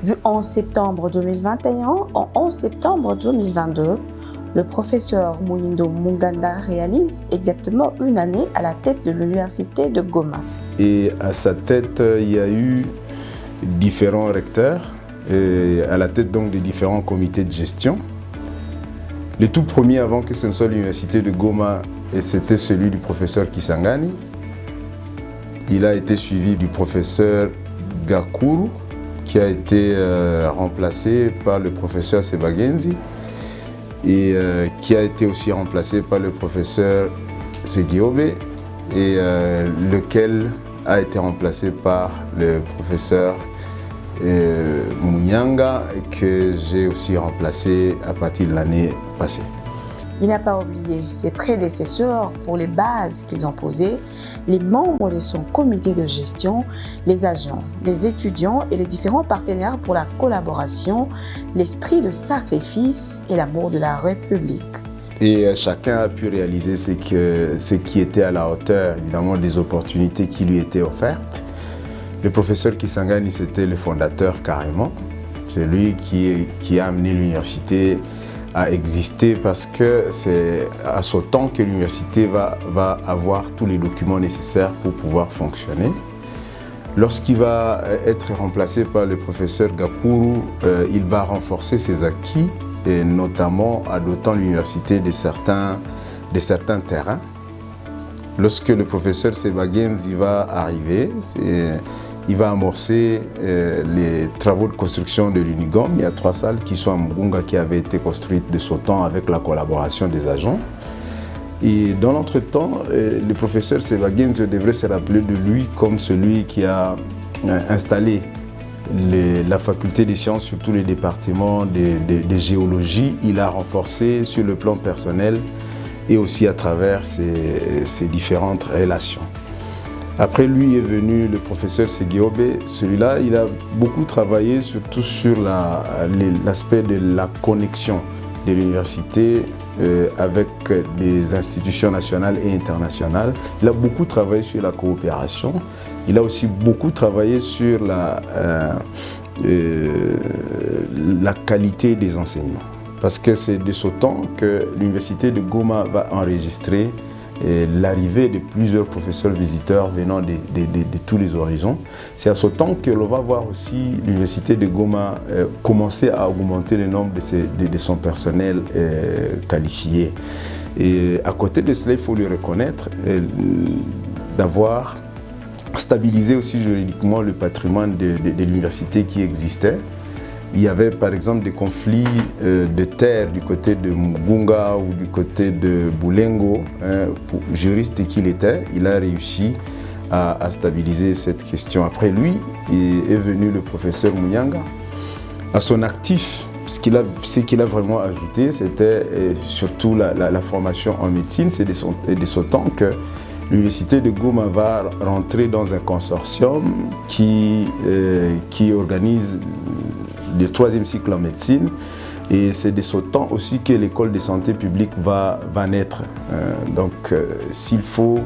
Du 11 septembre 2021 au 11 septembre 2022, le professeur Muhindo Munganda réalise exactement une année à la tête de l'université de Goma. Et à sa tête, il y a eu différents recteurs, et à la tête donc des différents comités de gestion. Le tout premier avant que ce ne soit l'université de Goma, c'était celui du professeur Kisangani. Il a été suivi du professeur Gakuru, qui a été remplacé par le professeur Sebagenzi et qui a été aussi remplacé par le professeur Segiobe et lequel a été remplacé par le professeur Munyanga que j'ai aussi remplacé à partir de l'année passée. Il n'a pas oublié ses prédécesseurs pour les bases qu'ils ont posées, les membres de son comité de gestion, les agents, les étudiants et les différents partenaires pour la collaboration, l'esprit de sacrifice et l'amour de la République. Et chacun a pu réaliser ce qui était à la hauteur, évidemment, des opportunités qui lui étaient offertes. Le professeur Kisangani, c'était le fondateur carrément. C'est lui qui a amené l'université à exister parce que c'est à ce temps que l'université va avoir tous les documents nécessaires pour pouvoir fonctionner. Lorsqu'il va être remplacé par le professeur Gakuru, il va renforcer ses acquis, et notamment en dotant l'université de certains terrains. Lorsque le professeur Sebagenzi va arriver, il va amorcer les travaux de construction de l'Unigom. Il y a 3 salles qui sont à Mugunga qui avaient été construites de ce temps avec la collaboration des agents. Et dans l'entretemps, le professeur Sebagenzi devrait se rappeler de lui comme celui qui a installé la faculté des sciences sur tous les départements de géologie. Il a renforcé sur le plan personnel et aussi à travers ses différentes relations. Après lui est venu le professeur Segiobe. Celui-là, il a beaucoup travaillé surtout sur l'aspect de la connexion de l'université avec les institutions nationales et internationales. Il a beaucoup travaillé sur la coopération. Il a aussi beaucoup travaillé sur la qualité des enseignements. Parce que c'est de ce temps que l'université de Goma va enregistrer l'arrivée de plusieurs professeurs visiteurs venant de tous les horizons. C'est à ce temps que l'on va voir aussi l'université de Goma commencer à augmenter le nombre de son personnel qualifié. Et à côté de cela, il faut lui reconnaître d'avoir stabilisé aussi juridiquement le patrimoine de l'université qui existait. Il y avait par exemple des conflits de terre du côté de Mugunga ou du côté de Boulengo. Juriste qu'il était, il a réussi à stabiliser cette question. Après lui est venu le professeur Munyanga. À son actif, ce qu'il a vraiment ajouté, c'était surtout la formation en médecine. C'est de ce temps que l'université de Goma va rentrer dans un consortium qui organise le 3e cycle en médecine, et c'est de ce temps aussi que l'école de santé publique va naître. Donc s'il faut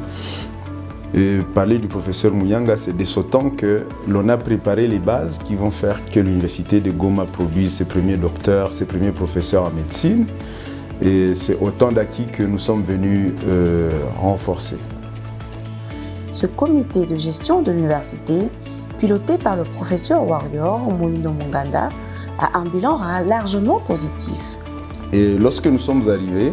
parler du professeur Munyanga, c'est de ce temps que l'on a préparé les bases qui vont faire que l'université de Goma produise ses premiers docteurs, ses premiers professeurs en médecine, et c'est autant d'acquis que nous sommes venus renforcer. Ce comité de gestion de l'université, piloté par le professeur Warrior Muhindo Munganda, a un bilan largement positif. Et lorsque nous sommes arrivés,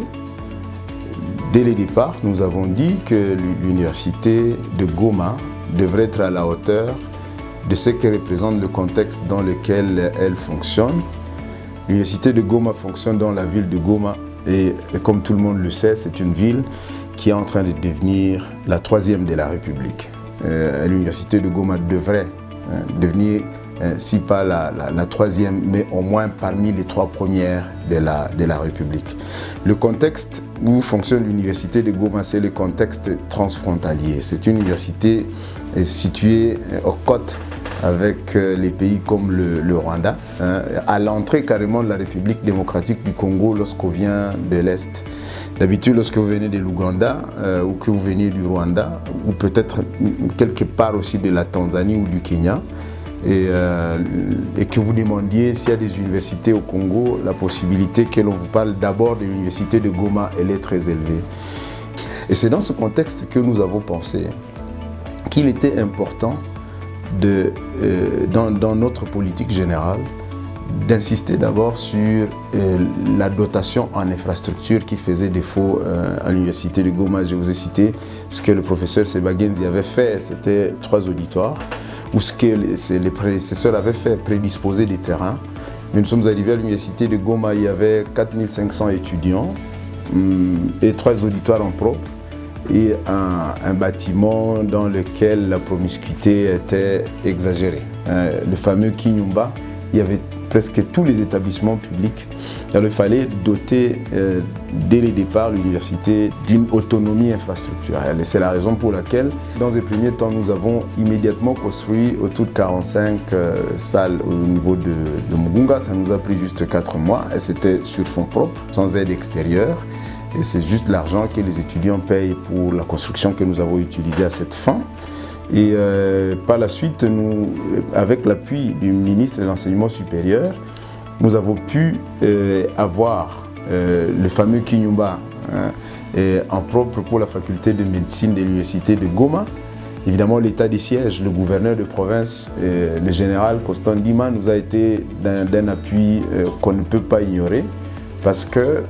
dès le départ, nous avons dit que l'université de Goma devrait être à la hauteur de ce que représente le contexte dans lequel elle fonctionne. L'université de Goma fonctionne dans la ville de Goma et comme tout le monde le sait, c'est une ville qui est en train de devenir la 3e de la République. L'université de Goma devrait devenir, si pas la 3e, mais au moins parmi les 3 premières de la République. Le contexte où fonctionne l'université de Goma, c'est le contexte transfrontalier. C'est une université située aux côtes avec les pays comme le Rwanda, à l'entrée carrément de la République démocratique du Congo lorsqu'on vient de l'Est. D'habitude, lorsque vous venez de l'Ouganda ou que vous venez du Rwanda, ou peut-être quelque part aussi de la Tanzanie ou du Kenya, et que vous demandiez s'il y a des universités au Congo, la possibilité que l'on vous parle d'abord de l'université de Goma, elle est très élevée. Et c'est dans ce contexte que nous avons pensé qu'il était important dans notre politique générale d'insister d'abord sur la dotation en infrastructure qui faisait défaut à l'université de Goma. Je vous ai cité ce que le professeur Sebagenzi avait fait, c'était 3 auditoires, ou ce que les prédécesseurs avaient fait, prédisposer des terrains. Mais nous sommes arrivés à l'université de Goma, il y avait 4500 étudiants et 3 auditoires en propre et un bâtiment dans lequel la promiscuité était exagérée. Le fameux Kinyumba, il y avait presque tous les établissements publics. Alors, il fallait doter dès le départ l'université d'une autonomie infrastructurelle. Et c'est la raison pour laquelle, dans un premier temps, nous avons immédiatement construit autour de 45 salles au niveau de Mugunga. Ça nous a pris juste 4 mois et c'était sur fonds propres, sans aide extérieure. Et c'est juste l'argent que les étudiants payent pour la construction que nous avons utilisée à cette fin. Et par la suite, nous, avec l'appui du ministre de l'Enseignement supérieur, nous avons pu avoir le fameux Kinyumba en propre pour la faculté de médecine de l'université de Goma. Évidemment, l'état des sièges, le gouverneur de province, le général Constant Ndima, nous a été d'un appui qu'on ne peut pas ignorer parce que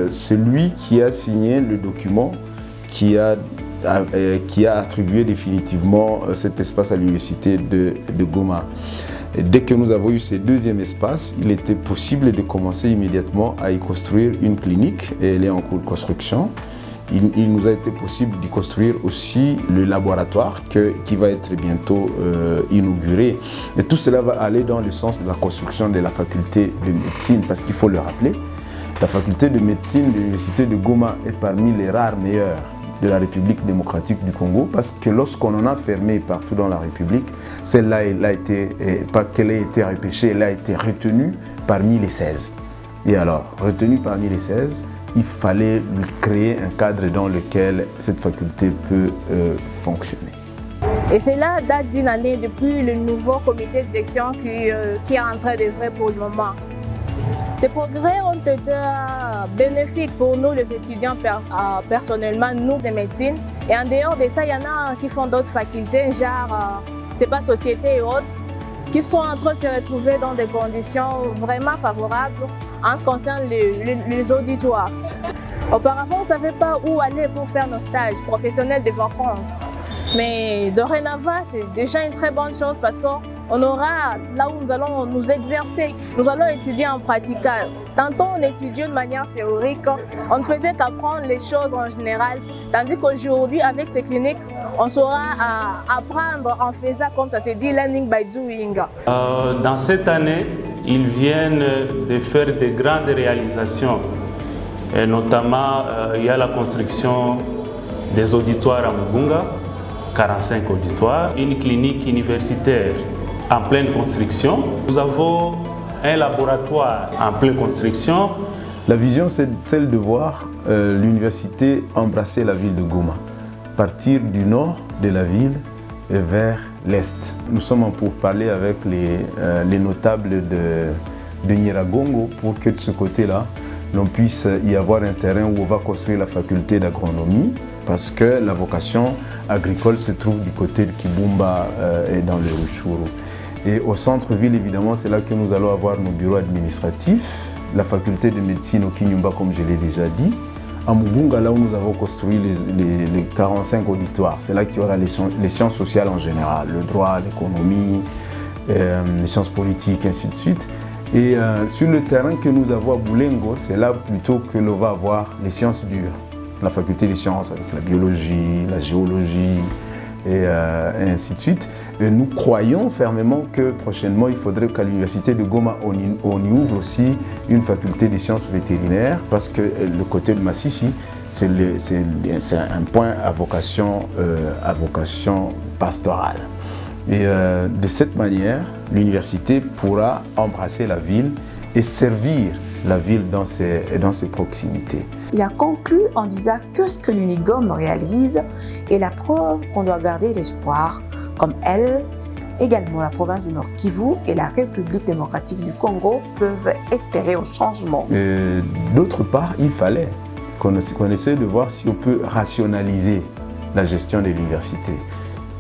c'est lui qui a signé le document qui a attribué définitivement cet espace à l'université de Goma. Et dès que nous avons eu ce deuxième espace, il était possible de commencer immédiatement à y construire une clinique et elle est en cours de construction. Il nous a été possible d'y construire aussi le laboratoire qui va être bientôt inauguré. Et tout cela va aller dans le sens de la construction de la faculté de médecine parce qu'il faut le rappeler, la faculté de médecine de l'université de Goma est parmi les rares meilleures de la République démocratique du Congo parce que lorsqu'on en a fermé partout dans la République, celle-là, pas qu'elle ait été repêchée, elle a été retenue parmi les 16. Et alors, retenue parmi les 16, il fallait créer un cadre dans lequel cette faculté peut fonctionner. Et cela date d'une année depuis le nouveau comité de gestion qui est en train d'œuvrer pour le moment. Ces progrès ont été bénéfiques pour nous, les étudiants, personnellement, nous, de médecine. Et en dehors de ça, il y en a qui font d'autres facultés, genre, c'est pas société et autres, qui sont en train de se retrouver dans des conditions vraiment favorables en ce qui concerne les auditoires. Auparavant, on ne savait pas où aller pour faire nos stages professionnels de vacances. Mais dorénavant, c'est déjà une très bonne chose parce qu'on aura là où nous allons nous exercer, nous allons étudier en pratical. Tantôt on étudiait de manière théorique, on ne faisait qu'apprendre les choses en général, tandis qu'aujourd'hui avec ces cliniques, on saura apprendre en faisant, comme ça se dit, learning by doing. Dans cette année, ils viennent de faire de grandes réalisations, et notamment il y a la construction des auditoires à Mugunga, 45 auditoires, une clinique universitaire en pleine construction. Nous avons un laboratoire en pleine construction. La vision, c'est celle de voir l'université embrasser la ville de Goma, partir du nord de la ville et vers l'est. Nous sommes en pourparlers avec les notables de Nyiragongo pour que de ce côté-là, l'on puisse y avoir un terrain où on va construire la faculté d'agronomie, parce que la vocation agricole se trouve du côté de Kibumba et dans le Rutshuru. Et au centre-ville, évidemment, c'est là que nous allons avoir nos bureaux administratifs, la faculté de médecine au Kinyumba, comme je l'ai déjà dit. À Mugunga, là où nous avons construit les 45 auditoires, c'est là qu'il y aura les sciences sociales en général, le droit, l'économie, les sciences politiques, ainsi de suite. Et sur le terrain que nous avons à Boulengo, c'est là plutôt que l'on va avoir les sciences dures. La faculté des sciences avec la biologie, la géologie et ainsi de suite. Et nous croyons fermement que prochainement, il faudrait qu'à l'université de Goma, on y ouvre aussi une faculté des sciences vétérinaires parce que le côté de Massissi, c'est un point à vocation pastorale. Et de cette manière, l'université pourra embrasser la ville et servir la ville dans ses proximités. Il a conclu en disant que ce que l'UNIGOM réalise est la preuve qu'on doit garder l'espoir, comme elle, Également, la province du Nord Kivu et la République démocratique du Congo peuvent espérer un changement. D'autre part, il fallait qu'on essaie de voir si on peut rationaliser la gestion de l'université.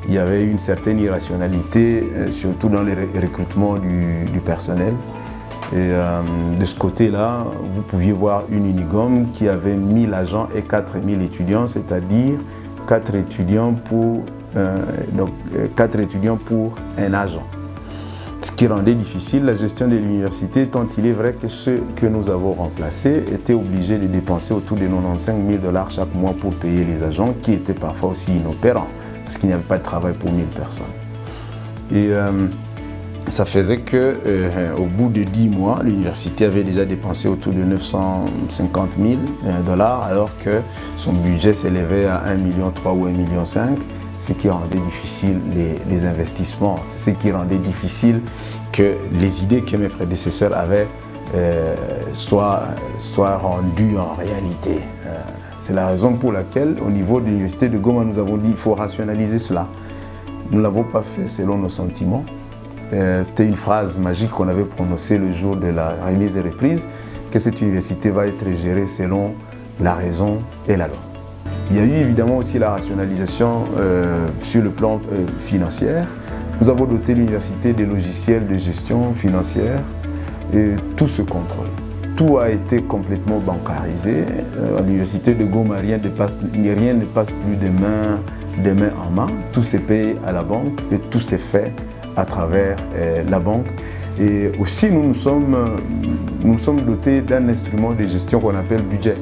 Il y avait une certaine irrationalité, surtout dans le recrutement du personnel. Et de ce côté-là, vous pouviez voir une Unigom qui avait 1000 agents et 4000 étudiants, c'est-à-dire 4 étudiants pour un agent. Ce qui rendait difficile la gestion de l'université, tant il est vrai que ceux que nous avons remplacés étaient obligés de dépenser autour de 95 000 $ chaque mois pour payer les agents, qui étaient parfois aussi inopérants, parce qu'il n'y avait pas de travail pour 1000 personnes. Et ça faisait qu'au bout de 10 mois, l'université avait déjà dépensé autour de 950 000 $, alors que son budget s'élevait à 1,3 million ou 1,5 million, ce qui rendait difficile les investissements, ce qui rendait difficile que les idées que mes prédécesseurs avaient soient rendues en réalité. C'est la raison pour laquelle, au niveau de l'université de Goma, nous avons dit qu'il faut rationaliser cela. Nous ne l'avons pas fait selon nos sentiments. C'était une phrase magique qu'on avait prononcée le jour de la remise et reprise, que cette université va être gérée selon la raison et la loi. Il y a eu évidemment aussi la rationalisation sur le plan financier. Nous avons doté l'université des logiciels de gestion financière et tout se contrôle. Tout a été complètement bancarisé. À l'université de Goma, rien ne passe plus de main en main. Tout s'est payé à la banque et tout s'est fait à travers la banque. Et aussi, nous sommes dotés d'un instrument de gestion qu'on appelle budget.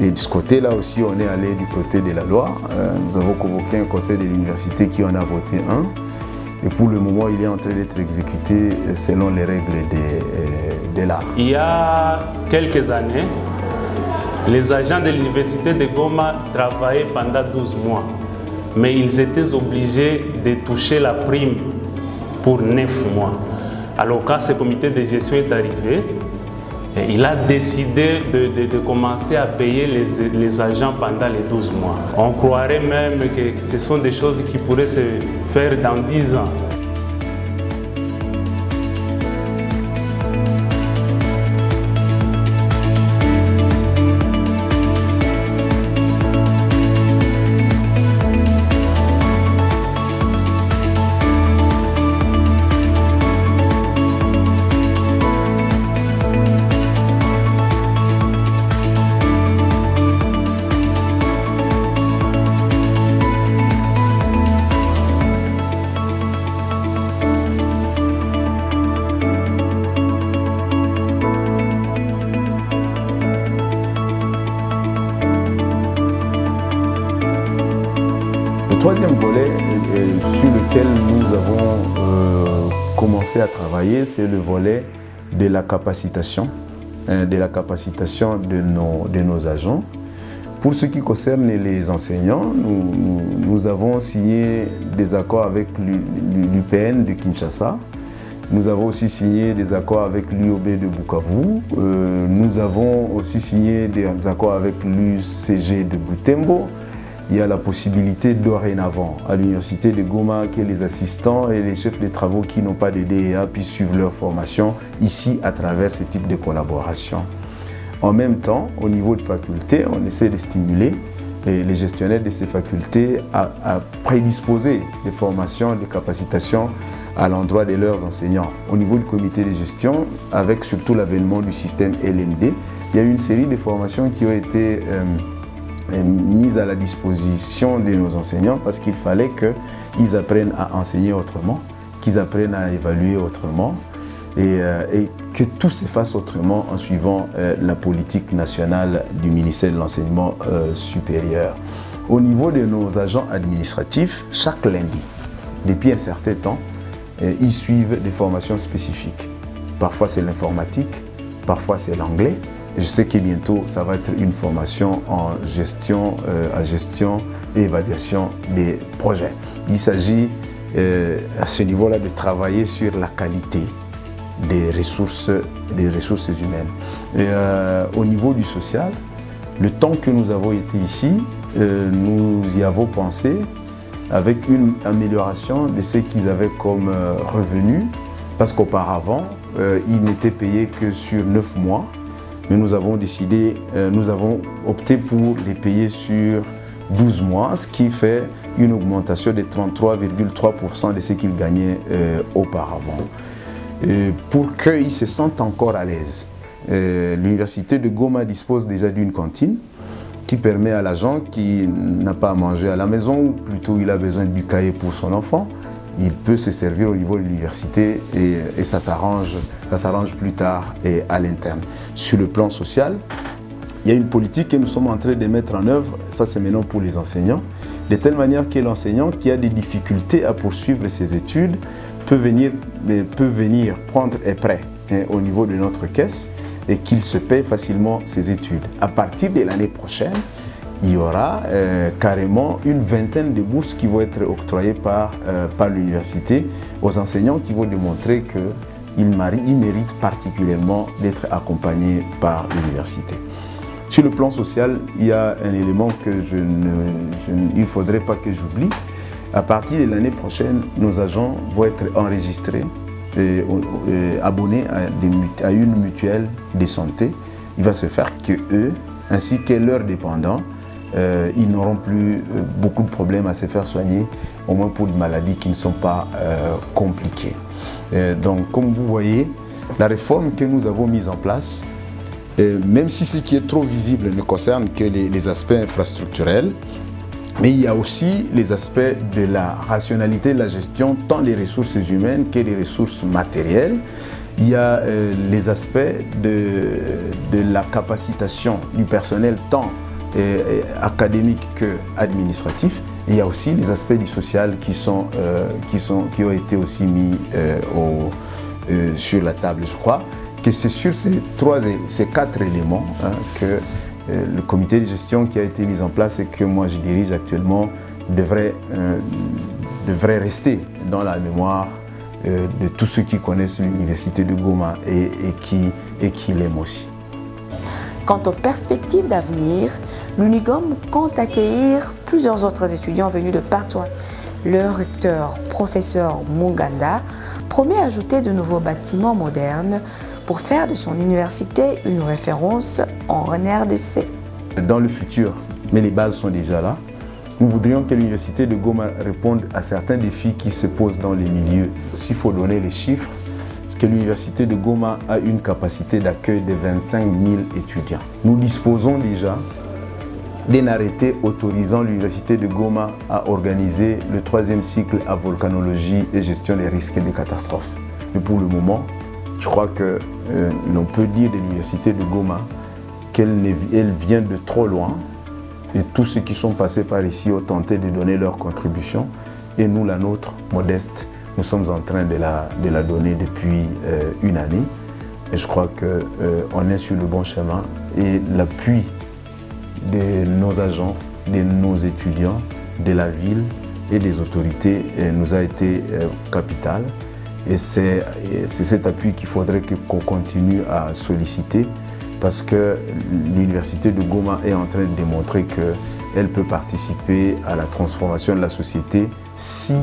Et de ce côté-là aussi, on est allé du côté de la loi. Nous avons convoqué un conseil de l'université qui en a voté un. Et pour le moment, il est en train d'être exécuté selon les règles de l'art. Il y a quelques années, les agents de l'université de Goma travaillaient pendant 12 mois. Mais ils étaient obligés de toucher la prime pour 9 mois. Alors quand ce comité de gestion est arrivé, il a décidé de commencer à payer les agents pendant les 12 mois. On croirait même que ce sont des choses qui pourraient se faire dans 10 ans. Le troisième volet sur lequel nous avons commencé à travailler, c'est le volet de la capacitation, de nos agents. Pour ce qui concerne les enseignants, nous avons signé des accords avec l'UPN de Kinshasa. Nous avons aussi signé des accords avec l'UOB de Bukavu. Nous avons aussi signé des accords avec l'UCG de Butembo. Il y a la possibilité dorénavant à l'université de Goma que les assistants et les chefs de travaux qui n'ont pas de DEA puissent suivre leur formation ici à travers ce type de collaboration. En même temps, au niveau de facultés, on essaie de stimuler les gestionnaires de ces facultés à prédisposer des formations, des capacitations à l'endroit de leurs enseignants. Au niveau du comité de gestion, avec surtout l'avènement du système LMD, il y a eu une série de formations qui ont été mises à la disposition de nos enseignants parce qu'il fallait qu'ils apprennent à enseigner autrement, qu'ils apprennent à évaluer autrement et que tout se fasse autrement en suivant la politique nationale du ministère de l'Enseignement supérieur. Au niveau de nos agents administratifs, chaque lundi, depuis un certain temps, ils suivent des formations spécifiques. Parfois c'est l'informatique, parfois c'est l'anglais. Je sais que bientôt, ça va être une formation en gestion et évaluation des projets. Il s'agit à ce niveau-là de travailler sur la qualité des ressources humaines. Et, au niveau du social, le temps que nous avons été ici, nous y avons pensé avec une amélioration de ce qu'ils avaient comme revenus, parce qu'auparavant, ils n'étaient payés que sur 9 mois, mais nous avons opté pour les payer sur 12 mois, ce qui fait une augmentation de 33,3% de ce qu'ils gagnaient auparavant. Pour qu'ils se sentent encore à l'aise, l'université de Goma dispose déjà d'une cantine qui permet à l'agent qui n'a pas à manger à la maison, ou plutôt il a besoin du cahier pour son enfant, il peut se servir au niveau de l'université et ça s'arrange plus tard et à l'interne. Sur le plan social, il y a une politique que nous sommes en train de mettre en œuvre, ça c'est maintenant pour les enseignants, de telle manière que l'enseignant qui a des difficultés à poursuivre ses études peut venir prendre un prêt au niveau de notre caisse et qu'il se paye facilement ses études. À partir de l'année prochaine, il y aura carrément une vingtaine de bourses qui vont être octroyées par l'université aux enseignants qui vont démontrer qu'ils méritent particulièrement d'être accompagnés par l'université. Sur le plan social, il y a un élément que il ne faudrait pas que j'oublie. À partir de l'année prochaine, nos agents vont être enregistrés et abonnés à une mutuelle de santé. Il va se faire qu'eux, ainsi que leurs dépendants, ils n'auront plus beaucoup de problèmes à se faire soigner, au moins pour des maladies qui ne sont pas compliquées. Donc, comme vous voyez, la réforme que nous avons mise en place, même si ce qui est trop visible ne concerne que les aspects infrastructurels, mais il y a aussi les aspects de la rationalité de la gestion, tant les ressources humaines que les ressources matérielles. Il y a les aspects de la capacitation du personnel, tant académique que administratif. Et il y a aussi les aspects du social qui ont été aussi mis sur la table. Je crois que c'est sur ces 4 éléments que le comité de gestion qui a été mis en place et que moi je dirige actuellement devrait rester dans la mémoire de tous ceux qui connaissent l'université de Goma et qui l'aiment aussi. Quant aux perspectives d'avenir, l'UNIGOM compte accueillir plusieurs autres étudiants venus de partout. Le recteur, professeur Munganda, promet ajouter de nouveaux bâtiments modernes pour faire de son université une référence en RDC. Dans le futur, mais les bases sont déjà là, nous voudrions que l'université de Goma réponde à certains défis qui se posent dans les milieux. S'il faut donner les chiffres, c'est que l'université de Goma a une capacité d'accueil de 25 000 étudiants. Nous disposons déjà d'un arrêté autorisant l'université de Goma à organiser le 3e cycle à volcanologie et gestion des risques et des catastrophes. Mais pour le moment, je crois que l'on peut dire de l'université de Goma qu'elle vient de trop loin et tous ceux qui sont passés par ici ont tenté de donner leur contribution et nous, la nôtre, modeste, nous sommes en train de la donner depuis une année et je crois qu'on est sur le bon chemin et l'appui de nos agents, de nos étudiants, de la ville et des autorités nous a été capital. Et c'est cet appui qu'il faudrait qu'on continue à solliciter parce que l'université de Goma est en train de démontrer qu'elle peut participer à la transformation de la société si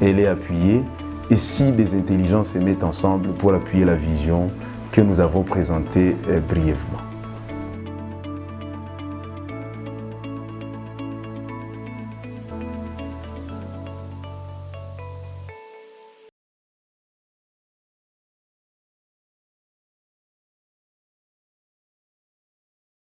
elle est appuyée et si des intelligences se mettent ensemble pour appuyer la vision que nous avons présentée brièvement.